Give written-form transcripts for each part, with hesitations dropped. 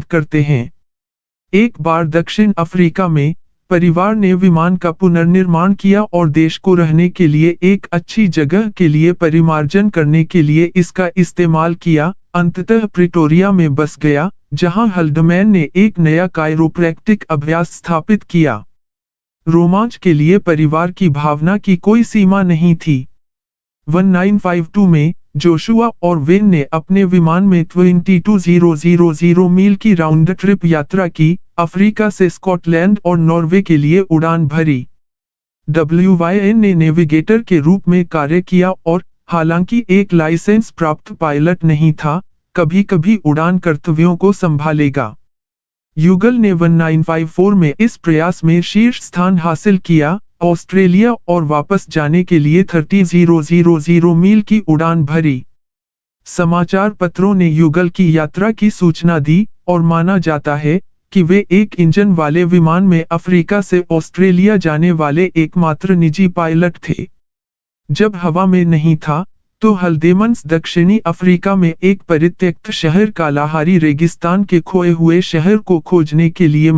करते हैं। एक बार दक्षिण अफ्रीका में परिवार ने विमान का पुनर्निर्माण किया और देश को रहने के लिए एक अच्छी जगह के लिए परिमार्जन करने के लिए इसका इस्तेमाल किया। अंततः प्रिटोरिया में बस गया, जहां हल्डमैन ने एक नया कायरोप्रैक्टिक अभ्यास स्थापित किया। रोमांच के लिए परिवार की भावना की कोई सीमा नहीं थी। 1952 में जोशुआ और वेन ने अपने विमान में 22,000 मील की राउंड ट्रिप यात्रा की, अफ्रीका से स्कॉटलैंड और नॉर्वे के लिए उड़ान भरी। WYN ने नेविगेटर के रूप में कार्य किया और हालांकि एक लाइसेंस प्राप्त पायलट नहीं था, कभी-कभी उड़ान कर्तव्यों को संभालेगा। युगल ने 1954 में इस प्रयास में शीर्ष स्थान हासिल किया, ऑस्ट्रेलिया और वापस जाने के लिए 30,000 मील की उड़ान भरी। समाचार पत्रों ने युगल की यात्रा की सूचना दी और माना जाता है कि वे एक इंजन वाले विमान में अफ्रीका से ऑस्ट्रेलिया जाने वाले एकमात्र निजी पायलट थे। जब हवा में नहीं था, तो हल्देमन्स दक्षिणी अफ्रीका में एक परित्यक्त शहर कालाहारी रेगिस्तान के खोए हुए शहर को खोजने के लिए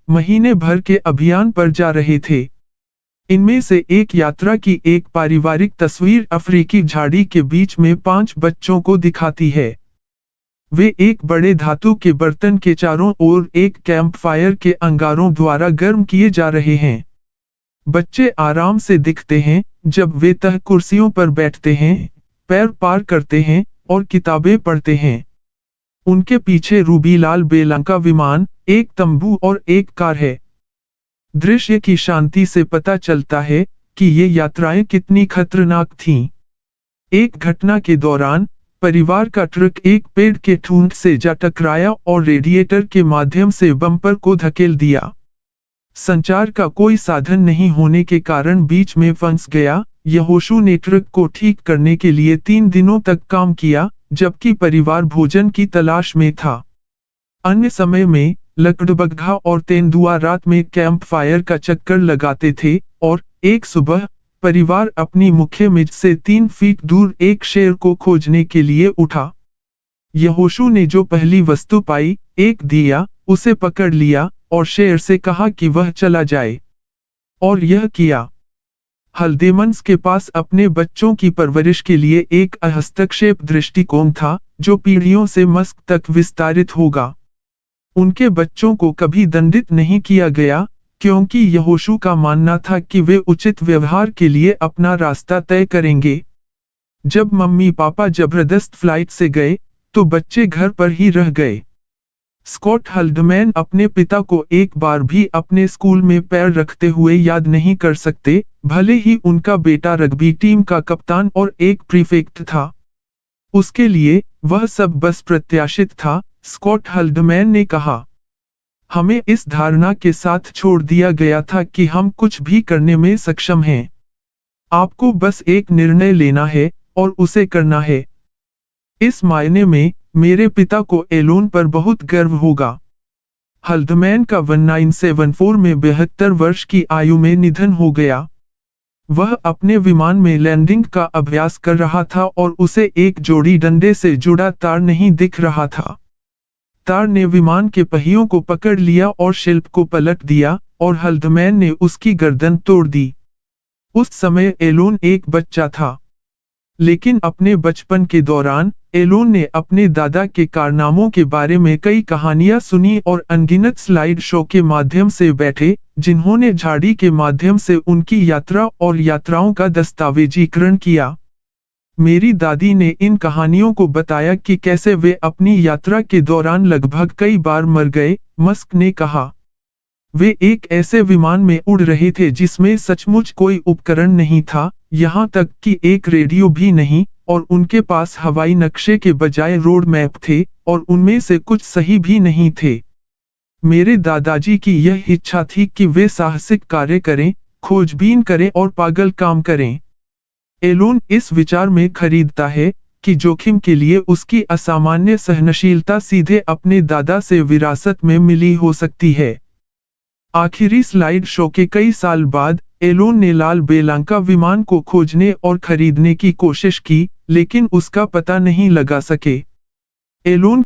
महीने भर के अभियान पर जा रहे थे। इनमें से एक यात्रा की एक पारिवारिक तस्वीर अफ्रीकी झाड़ी के बीच में 5 बच्चों को दिखाती है। वे एक बड़े धातु के बर्तन के चारों ओर एक कैंप फायर के अंगारों द्वारा गर्म किए जा रहे हैं। बच्चे आराम से दिखते हैं जब वे तह कुर्सियों पर बैठते हैं, पैर पार करते हैं और किताबें पढ़ते हैं। उनके पीछे रूबीलाल बेला का विमान, एक तंबू और एक कार है। दृश्य की शांति से पता चलता है कि ये यात्राएं कितनी खतरनाक थीं। एक घटना के दौरान परिवार का ट्रक एक पेड़ के ठूंठ से जा टकराया और रेडिएटर के माध्यम से बम्पर को धकेल दिया। संचार का कोई साधन नहीं होने के कारण बीच में फंस गया। यहोशू ने ट्रक को ठीक करने के लिए 3 दिनों तक काम किया, जबकि परिवार भोजन की तलाश में था। अन्य समय में लकड़बग्घा और तेंदुआ रात में कैंप फायर का चक्कर लगाते थे और एक सुबह परिवार अपनी मुख्य मेज से 3 फीट दूर एक शेर को खोजने के लिए उठा। यहोशू ने जो पहली वस्तु पाई, एक दिया, उसे पकड़ लिया और शेर से कहा कि वह चला जाए, और यह किया। हल्देमन्स के पास अपने बच्चों की परवरिश के लिए एक हस्तक्षेप दृष्टिकोण था, जो पीढ़ियों से मस्क तक विस्तारित होगा। उनके बच्चों को कभी दंडित नहीं किया गया, क्योंकि यहोशू का मानना था कि वे उचित व्यवहार के लिए अपना रास्ता तय करेंगे। जब मम्मी पापा जबरदस्त फ्लाइट से गए, तो बच्चे घर पर ही रह गए। स्कॉट हल्डमैन अपने पिता को एक बार भी अपने स्कूल में पैर रखते हुए याद नहीं कर सकते, भले ही उनका बेटा रग्बी टीम का कप्तान और एक प्रीफेक्ट था। उसके लिए वह सब बस प्रत्याशित था, स्कॉट हल्डमैन ने कहा। हमें इस धारणा के साथ छोड़ दिया गया था कि हम कुछ भी करने में सक्षम हैं। आपको बस एक निर्णय लेना है और उसे करना है। इस मायने में मेरे पिता को एलोन पर बहुत गर्व होगा। हल्डमैन का 1974 में 72 वर्ष की आयु में निधन हो गया। वह अपने विमान में लैंडिंग का अभ्यास कर रहा था और उसे एक जोड़ी डंडे से जुड़ा तार नहीं दिख रहा था। तार ने विमान के पहियों को पकड़ लिया और शिल्प को पलट दिया और हल्डमैन ने उसकी गर्दन तोड़ दी। उस समय एलोन एक बच्चा था। लेकिन अपने बचपन के दौरान एलोन ने अपने दादा के कारनामों के बारे में कई कहानियां सुनी और अनगिनत स्लाइड शो के माध्यम से बैठे, जिन्होंने झाड़ी के माध्यम से उनकी यात्रा और यात्राओं का दस्तावेजीकरण किया। मेरी दादी ने इन कहानियों को बताया कि कैसे वे अपनी यात्रा के दौरान लगभग कई बार मर गए, मस्क ने कहा। वे एक ऐसे विमान में उड़ रहे थे जिसमें सचमुच कोई उपकरण नहीं था, यहाँ तक कि एक रेडियो भी नहीं, और उनके पास हवाई नक्शे के बजाय रोड मैप थे, और उनमें से कुछ सही भी नहीं थे। मेरे दादाजी की यह इच्छा थी कि वे साहसिक कार्य करें, खोजबीन करें और पागल काम करें। एलोन इस विचार में खरीदता है कि जोखिम के लिए उसकी असामान्य सहनशीलता सीधे अपने दादा से विरासत में मिली हो सकती है। आखिरी स्लाइड शो के कई साल बाद एलोन ने लाल बेलांका विमान को खोजने और खरीदने की कोशिश की, लेकिन उसका पता नहीं लगा सके। एलोन